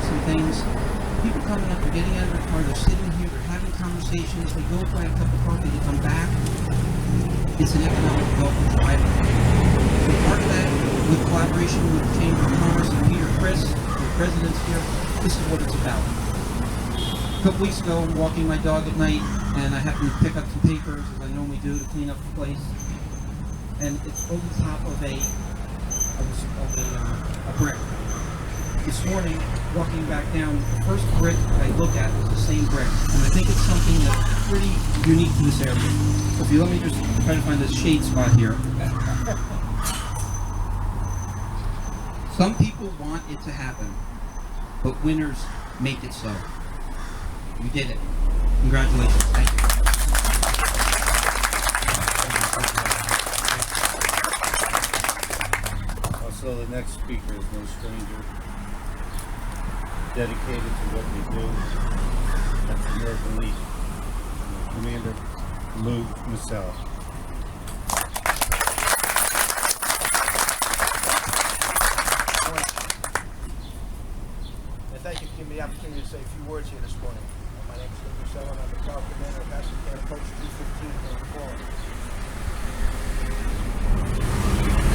some things. People coming up, they're getting out of their car, they're sitting here, they're having conversations, they go buy a cup of coffee, they come back. It's an economic development driver. So part of that, with collaboration with the Chamber of Commerce and Peter Chris, the presidents here, this is what it's about. A couple weeks ago, I'm walking my dog at night, and I happened to pick up some papers, as I normally do, to clean up the place. And it's over the top of a brick. This morning, walking back down, the first brick I look at is the same brick. And I think it's something that's pretty unique to this area. So if you let me just try to find this shade spot here. Some people want it to happen, but winners make it so. We did it. Congratulations. Thank you. Also, the next speaker is no stranger. Dedicated to what we do. That's American Legion. Commander Lou Masella. Thank you for giving me the opportunity to say a few words here this morning. My name is Lou Masella, and I'm the proud commander of Asset Can Approach 315 here in Pawling.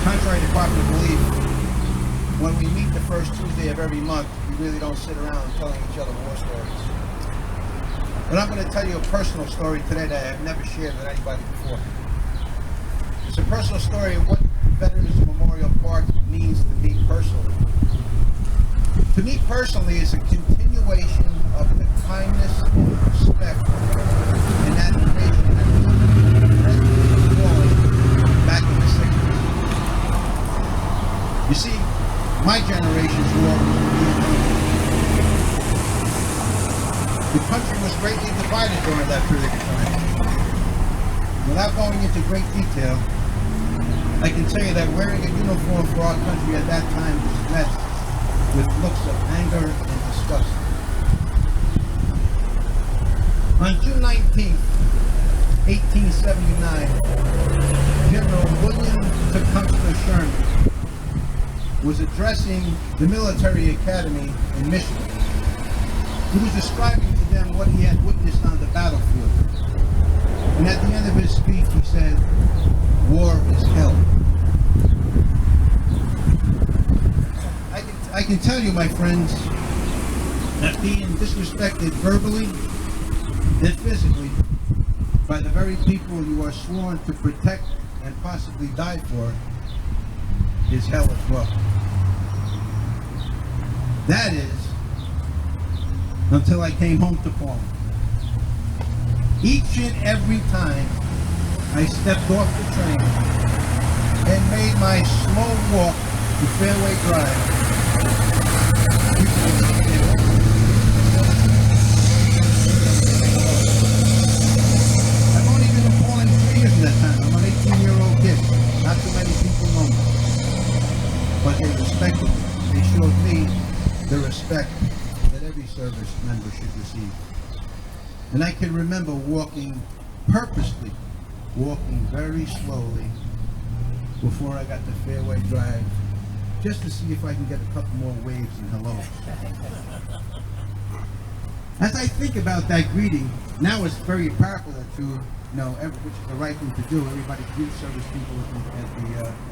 Contrary to popular belief, when we meet the first Tuesday of every month, we really don't sit around telling each other war stories. But I'm going to tell you a personal story today that I have never shared with anybody before. It's a personal story of what Veterans Memorial Park means to me personally. To me personally, it's a continuation of the kindness and respect and admiration that was back in the 60s. You see, my generation's war was the Vietnam. The country was greatly divided during that period of time. Without going into great detail, I can tell you that wearing a uniform for our country at that time was met with looks of anger and disgust. On June 19th, 1879, General William Tecumseh Sherman was addressing the military academy in Michigan. He was describing to them what he had witnessed on the battlefield. And at the end of his speech, he said, "War is hell." I can tell you, my friends, that being disrespected verbally and physically by the very people you are sworn to protect and possibly die for is hell as well. That is, until I came home to Pawling. Each and every time I stepped off the train and made my slow walk to Fairway Drive, I've only been in Pawling 3 years at that time. I'm an 18-year-old kid. Not too many people know me. But they respected me. They showed me the respect that every service member should receive. And I can remember purposely walking very slowly before I got to Fairway Drive, just to see if I can get a couple more waves and hellos. As I think about that greeting, now it's very popular to, which is the right thing to do. Everybody greets service people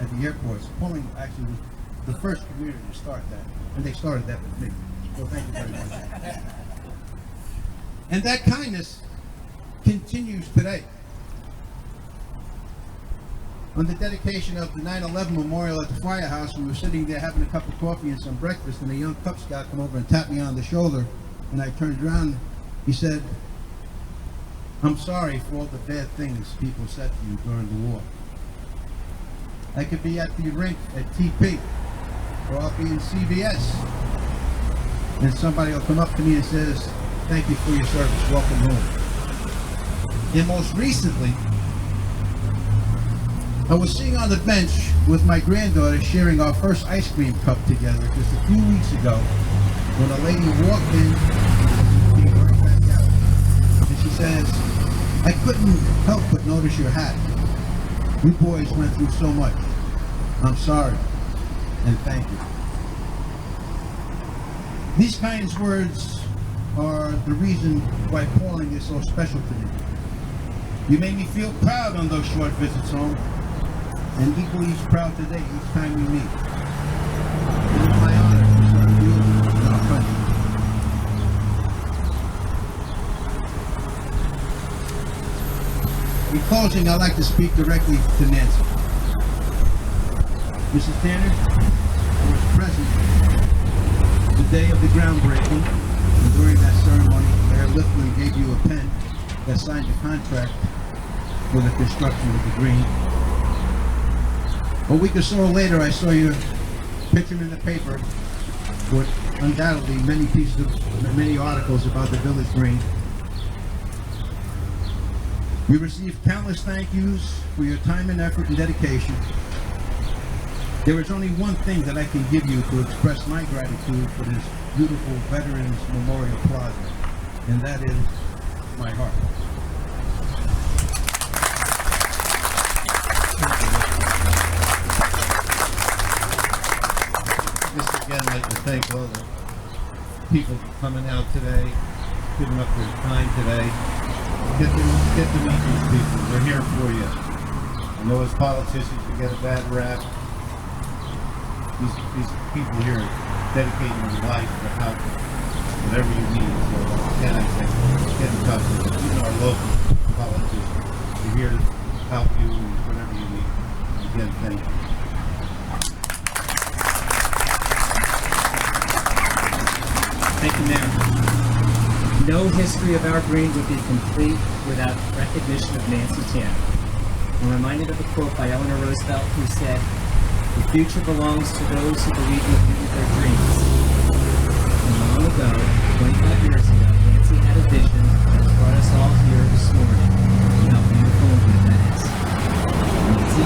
at the airports. Pawling actually was the first community to start that, and they started that with me. So thank you very much. And that kindness continues today. On the dedication of the 9/11 memorial at the firehouse, we were sitting there having a cup of coffee and some breakfast, and a young Cub Scout came over and tapped me on the shoulder, and I turned around. He said, "I'm sorry for all the bad things people said to you during the war. I could be at the rink at TP, or I'll be in CVS, and somebody will come up to me and says, 'Thank you for your service, welcome home.'" And most recently, I was sitting on the bench with my granddaughter sharing our first ice cream cup together just a few weeks ago when a lady walked in and came right back out. And she says, "I couldn't help but notice your hat. You boys went through so much. I'm sorry, and thank you." These kinds words are the reason why Pawling is so special to me. You made me feel proud on those short visits home, and equally as proud today each time we meet. It is my honor to serve you and our country. In closing, I'd like to speak directly to Nancy. Mrs. Tanner, I was present the day of the groundbreaking, and during that ceremony, Mayor Liflin gave you a pen that signed the contract for the construction of the green. A week or so later, I saw your picture in the paper with undoubtedly many articles about the village green. We received countless thank yous for your time and effort and dedication. There is only one thing that I can give you to express my gratitude for this beautiful Veterans Memorial Plaza, and that is my heart. Just again, I'd like to thank all the people for coming out today, giving up their time today. Get to meet these people. They're here for you. I know as politicians we get a bad rap. These people here are dedicating their life to help whatever you need. So again, I say, get in touch with us. Even our local politicians. We're here to help you with whatever you need. Again, thank you. Thank you, Mayor. No history of our green would be complete without recognition of Nancy Tanner. I'm reminded of a quote by Eleanor Roosevelt who said, "The future belongs to those who believe in the beauty of their dreams." And long ago, 25 years ago, Nancy had a vision that has brought us all here this morning. And how beautiful and good that is. Nancy?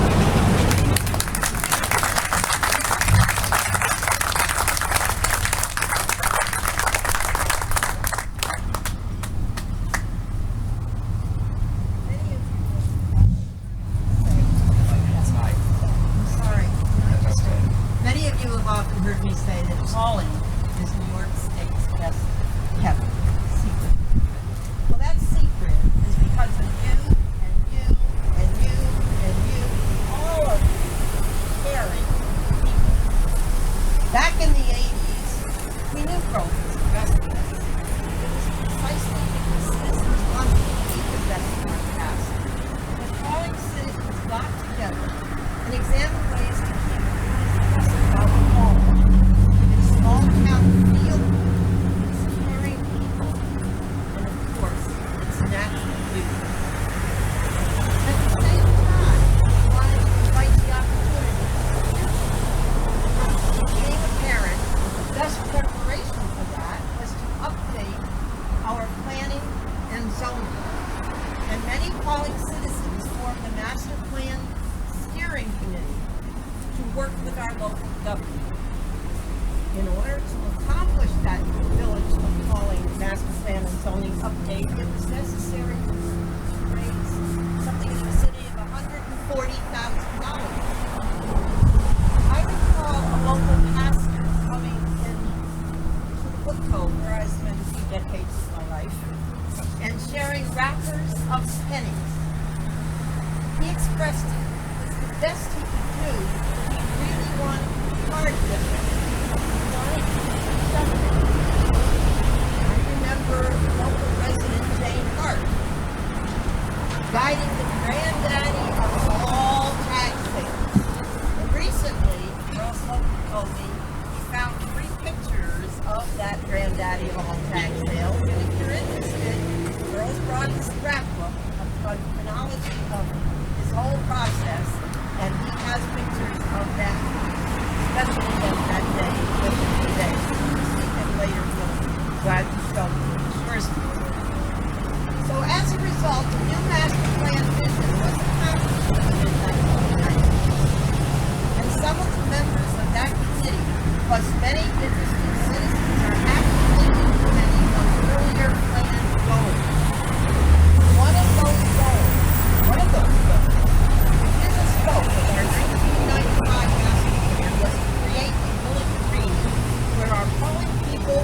Many of you have often heard me say that Pawling is New York State's best kept secret. Well, that secret is because of you and you and you and you, all of you caring people. Back in the 80s, we knew growth was the best of us. It was precisely because citizens wanted to keep investing in the past. The Pawling citizens got together and examined ways to keep about home, its small town feel, its caring people, and of course, its natural beauty. At the same time, we wanted to invite the opportunity for the future. Being a parent, the best preparation for that was to update our planning and zoning. And many Pawling citizens formed the Master Plan Steering Committee to work with our local government. In order to accomplish that Village of Pawling Master Plan and Zoning update, it was necessary to raise something in the vicinity of $140,000. I recall a local pastor coming in to the book cove where I spent a few decades of my life and sharing wrappers of pennies. He expressed it was the best he could do. He really wanted to be part of it. He wanted to do something. I remember local resident Jane Hart guiding the granddaddy of all tag sales. And recently, Girls Local told me he found 3 pictures of that granddaddy of all tag sales. And if you're interested, Girls brought his scrapbook of the chronology of his whole process, and he has pictures of that special event that day with him today. And later he'll glad to show you his first one. So as a result, the new master plan vision was accomplished in the mid-1990s. And some of the members of that committee, plus many interested citizens, are actively implementing those earlier planned goals. One of those goals, which is a scope of our 1995 master plan, was to create a village green where our Pawling people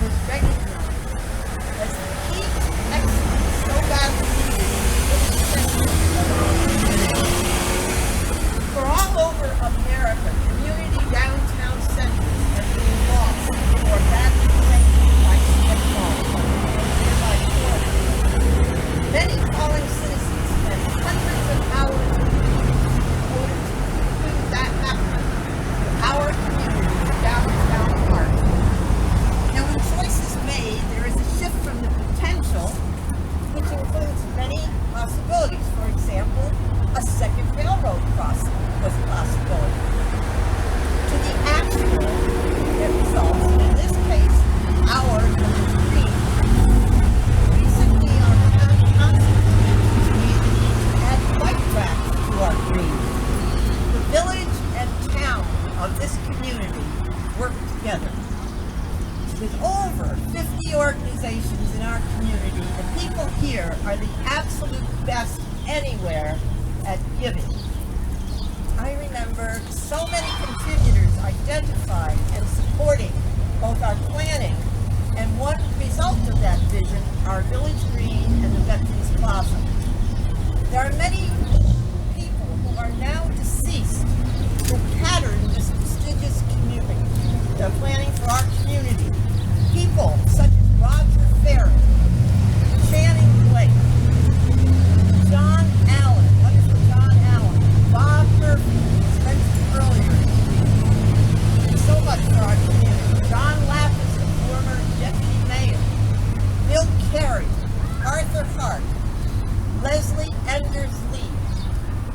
was recognized as the key to excellence so badly needed in the century of our community. For all over America, community downtown centers are being lost or badly claimed by technology and nearby quarters. Many Pawling citizens spend hundreds of hours a week in order to keep that happening to our community downtown park. Now, when choice is made, there is a shift from the potential, which includes many possibilities. For example, a second railroad crossing was a possibility, to the actual that results, in this case, our village green. Recently, our county council community had bike racks to our green. The village and town of this community work together. With over 50 organizations in our community, the people here are the absolute best anywhere at giving. I remember so many contributors identifying and supporting both our planning and one result of that vision, our village green and the Veterans Plaza. There are many people who are now deceased who patterned this prestigious community, the planning for our community. People such as Roger Ferry, Channing Blake, John Allen, wonderful John Allen, Bob Murphy, as mentioned earlier, did so much for our community. John Lapis, the former deputy mayor, Bill Carey, Arthur Hart, Leslie Enders Lee,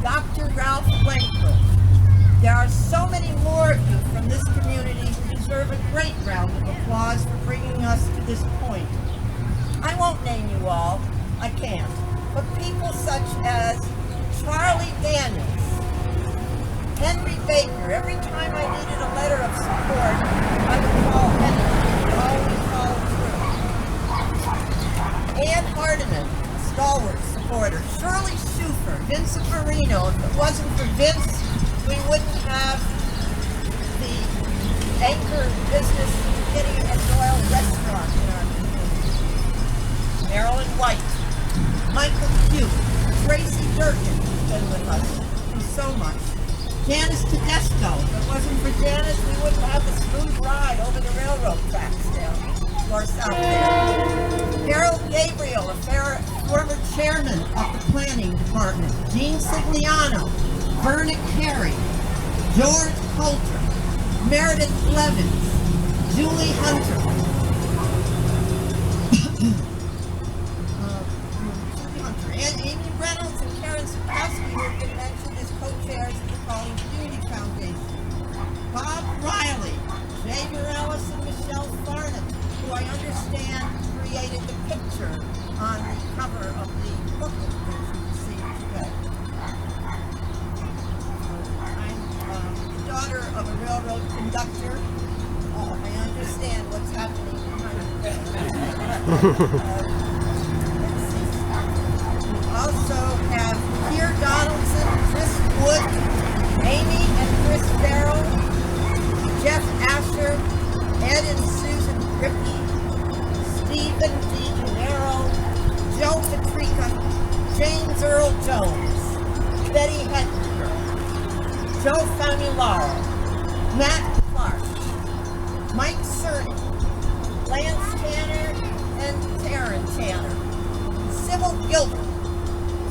Dr. Ralph Wankler. There are so many more of you from this community who deserve a great round of applause for bringing us to this point. I won't name you all, I can't, but people such as Charlie Daniels, Henry Baker. Every time I needed a letter of support, I would call Henry. He would always follow through. Ann Hardiman, a stalwart supporter. Shirley Schufer, Vincent Marino. If it wasn't for Vince, we wouldn't have the anchor business Kitty and Doyle restaurant in our community. Marilyn White, Michael Pugh, Tracy Durkin, who's been with us so much. Janice Tedesco. If it wasn't for Janice, we wouldn't have the smooth ride over the railroad tracks down to our south there. Harold Gabriel, a former chairman of the planning department. Gene Sigliano, Verna Carey, George Coulter, Meredith Blevins, Julie Hunter, and Amy Reynolds and Karen Sapkowski, who have been mentioned as co-chairs of the Pawling Community Foundation. Bob Riley, Jay Morellis, and Michelle Farnham, who I understand created the picture on the cover of the booklet that you received today. I'm the daughter of a railroad conductor. I understand what's happening behind the let's see. We also have Keir Donaldson, Chris Wood, Amy and Chris Farrell, Jeff Asher, Ed and Susan Grippy, Stephen DiGennaro, Joe Patrica, James Earl Jones, Betty Hettinger, Joe Famularo, Matt Clark, Mike Cerny, Lance Tanner, and Taryn Tanner, Sybil Gilbert,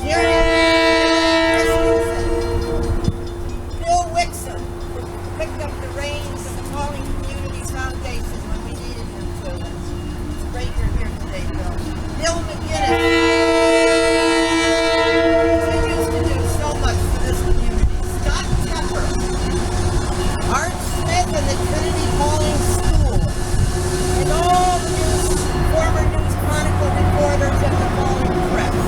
Jerry Christensen, Bill Wixon, who picked up the reins of the Pawling Community Foundation when we needed him to. It's great you're here today, Bill. Bill McGinnis continues to do so much for this community. Scott Tepper, Art Smith and the Trinity Pawling School, and all the former News Chronicle reporters at the Pawling Press.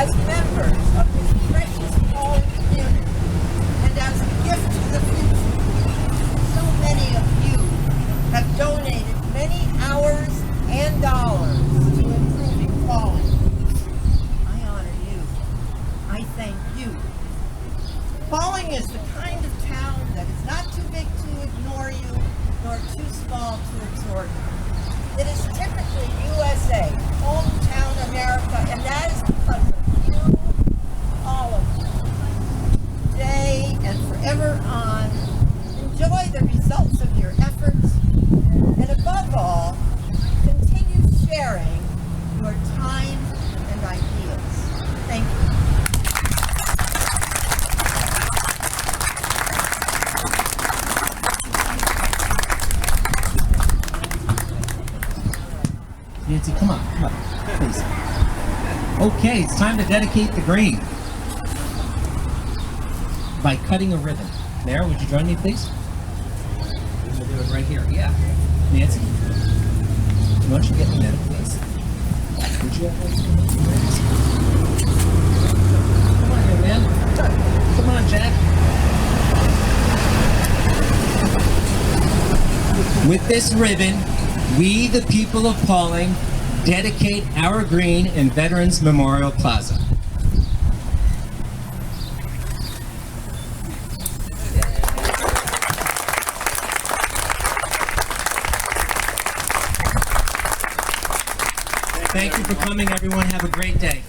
as members of this precious Pawling community and as a gift to the future. So many of you have donated many hours and dollars to improving Pawling. I honor you. I thank you. Pawling is the kind of town that is not too big to ignore you, nor too small to absorb you. It is typically USA, hometown America, and that is because of you, all of you. Today and forever on, enjoy the results of your efforts, and above all, continue sharing your time and ideas. Thank you. Nancy, come on, please. Okay, it's time to dedicate the green by cutting a ribbon. Mayor, would you join me, please? We'll do it right here. Yeah. Nancy, why don't you get me that, please? Would you have Come on, young man. Come on, Jack. With this ribbon, we, the people of Pawling, dedicate our green in Veterans Memorial Plaza. Thank you for coming, everyone. Have a great day.